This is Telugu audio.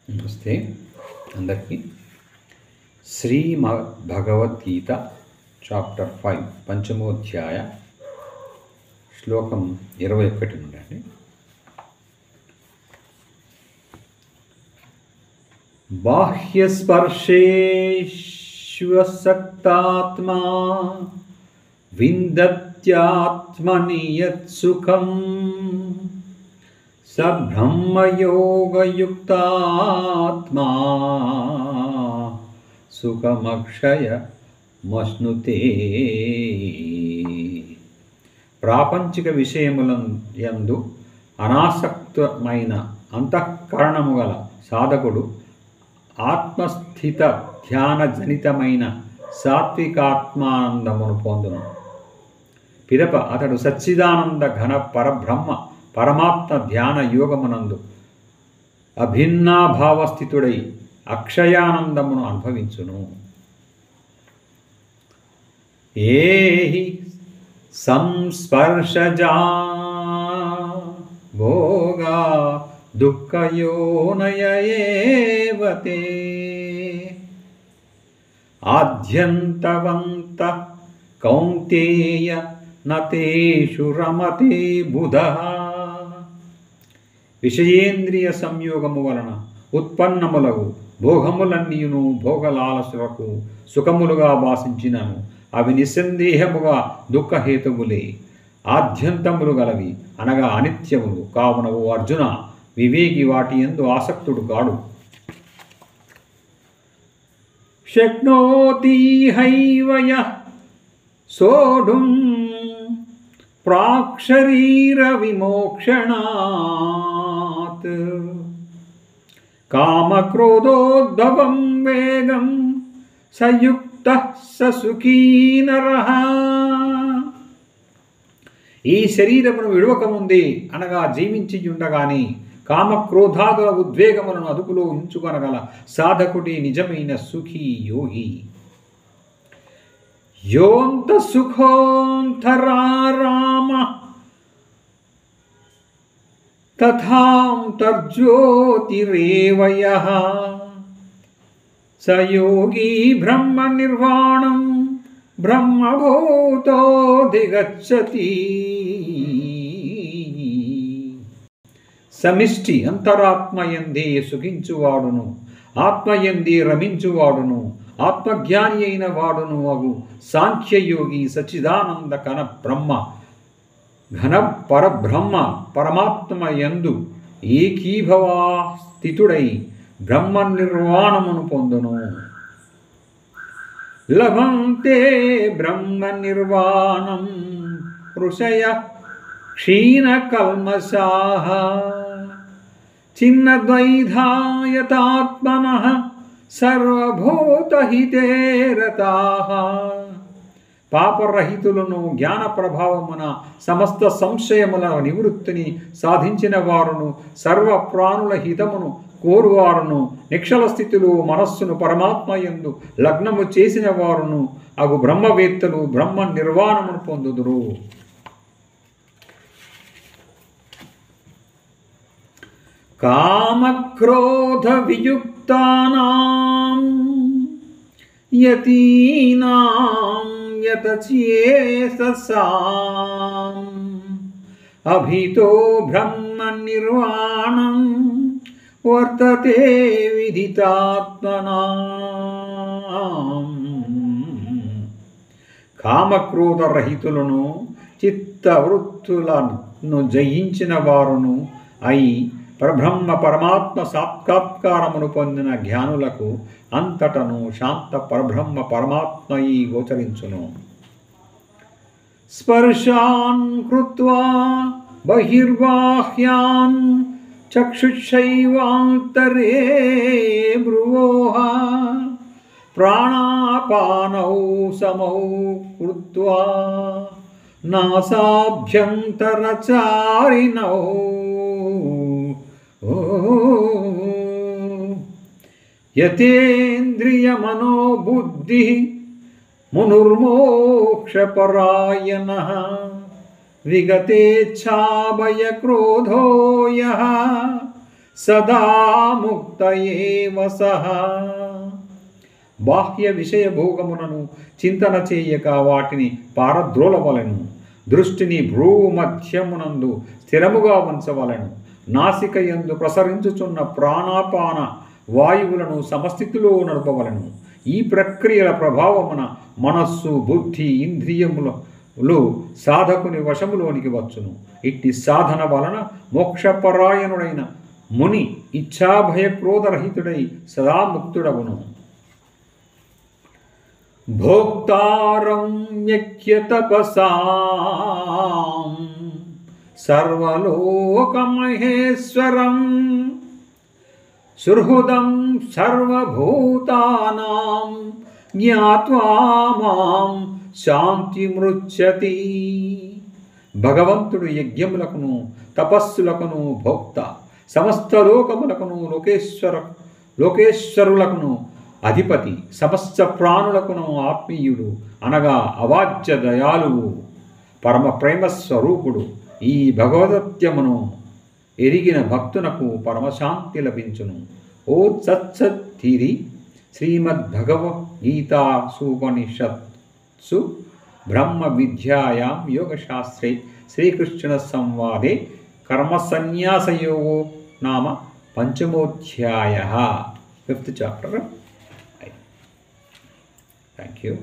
నమస్తే అందరికీ. భగవద్గీత చాప్టర్ 5 పంచమోధ్యాయ శ్లోకం 21 నుండి అండి. బాహ్యస్పర్శేష్వసక్తాత్మా విందత్యాత్మని యత్సుఖం స బ్రహ్మయోగయుక్తాత్మా సుఖమక్షయమశ్నుతే. ప్రాపంచిక విషయములందు అనాసక్తమైన అంతఃకరణము గల సాధకుడు ఆత్మస్థిత ధ్యానజనితమైన సాత్వికాత్మానందమును పొందును. పిదప అతడు సచ్చిదానంద ఘన పరబ్రహ్మ పరమాత్మ ధ్యాన యోగమునందు అభిన్నాభావస్థితుడై అక్షయానందమును అనుభవించును. ఏహి సంస్పర్శజా భోగా దుఃఖయోనయేవతే ఆద్యంతవంత కౌంతేయ నతేషు రమతే బుధః. విషయేంద్రియ సంయోగము వలన ఉత్పన్నములగు భోగములన్నీయును భోగలాలసులకు సుఖములుగా భాషించినను అవి నిస్సందేహముగా దుఃఖహేతువులే, ఆద్యంతములు గలవి అనగా అనిత్యములు కావున ఓ అర్జున, వివేకి వాటి యందు ఆసక్తుడు కాడు. శక్నోతి హైవయ సోఢుం ప్రాక్షరీర విమోక్షణాత్ కామక్రోధోద్భవం వేగం సయుక్త ససుఖీ నరః. ఈ శరీరమును విడవకముందే అనగా జీవించి ఉండగానే కామక్రోధాదుల ఉద్వేగములను అదుపులో ఉంచుకొనగల సాధకుడి నిజమైన సుఖీ యోగి. యోంత సుఖోంతరారామ తథాంతర్జ్యోతిరేవయః స యోగి బ్రహ్మ నిర్వాణం బ్రహ్మభూతోధిగచ్చతి. సమిష్టి అంతరాత్మయందే సుఖించువాడును, ఆత్మయందే రమించువాడును, ఆత్మజ్ఞాని అయిన వాడును అగు సాంఖ్యయోగి సచ్చిదానంద ఘన పరబ్రహ్మ పరమాత్మ యందు ఏకీభవా స్థితుడై బ్రహ్మ నిర్వాణమును పొందును. లభంతే బ్రహ్మ నిర్వాణం ఋషయ క్షీణకల్మషాః చిన్నద్వైధాయతాత్మనః సర్వభూతహితే రతాః. పాపరహితులను జ్ఞాన ప్రభావమున సమస్త సంశయముల నివృత్తిని సాధించిన వారును, సర్వ ప్రాణుల హితమును కోరువారును, నిక్షల స్థితిలో మనస్సును పరమాత్మయందు లగ్నము చేసిన వారును అగు బ్రహ్మవేత్తలు బ్రహ్మ నిర్వాణమును పొందుదురు. కామక్రోధ వియుక్తానాం యతీనాం యతచేతసాం అభితో బ్రహ్మ నిర్వాణం వర్తతే విదితాత్మనాం. కామక్రోధ రహితులను చిత్తవృత్తులను జయించిన వారును అయి పరబ్రహ్మ పరమాత్మ సాక్షాత్కారమును పొందిన జ్ఞానులకు అంతటను శాంత పరబ్రహ్మ పరమాత్మయి గోచరించును. స్పర్శాన్ కృత్వా బహిర్బాహ్యాన్ చక్షుషైవాంతరే భ్రువోః ప్రాణాపానౌ సమౌ కృత్వా నాసాభ్యంతరచారిణౌ యతేంద్రియమనోబుద్ధి మునుర్మోక్షపరాయణః విగతేచ్ఛాభయక్రోధో యః సదా ముక్త ఏవ సహ. బాహ్య విషయ భోగములను చింతన చేయక వాటిని పారద్రోలవలెను. దృష్టిని భ్రూమధ్యమునందు స్థిరముగా ఉంచవలెను. నాసిక యందు ప్రసరించుచున్న ప్రాణాపాన వాయువులను సమస్థితిలో నడపవలెను. ఈ ప్రక్రియల ప్రభావమున మనస్సు, బుద్ధి, ఇంద్రియములు సాధకుని వశములోనికి వచ్చును. ఇట్టి సాధన వలన మోక్షపరాయణుడైన ముని ఇచ్ఛాభయక్రోధరహితుడై సదా ముక్తుడగును. భోక్తారం యజ్ఞ తపసాం సర్వలోకమహేశ్వరం సుహృదం సర్వభూతానాం జ్ఞాత్వా మాం శాంతిమృచ్యతి. భగవంతుడు యజ్ఞములకును తపస్సులకును భోక్త, సమస్త లోకములకును లోకేశ్వరులకును అధిపతి, సమస్త ప్రాణులకును ఆత్మీయుడు అనగా అవాచ్య దయాళువు, పరమ ప్రేమ స్వరూపుడు. ఈ భగవదత్యమును ఎరిగిన భక్తునకు పరమశాంతి లభించును. ఓ తత్సత్తిరి. శ్రీమద్భగవద్గీతాసూపనిషత్సు బ్రహ్మ విద్యాయాం యోగశాస్త్రే శ్రీకృష్ణ సంవాదే కర్మసన్యాసయోగో నామ పంచమోధ్యాయ. 5th chapter. Thank you.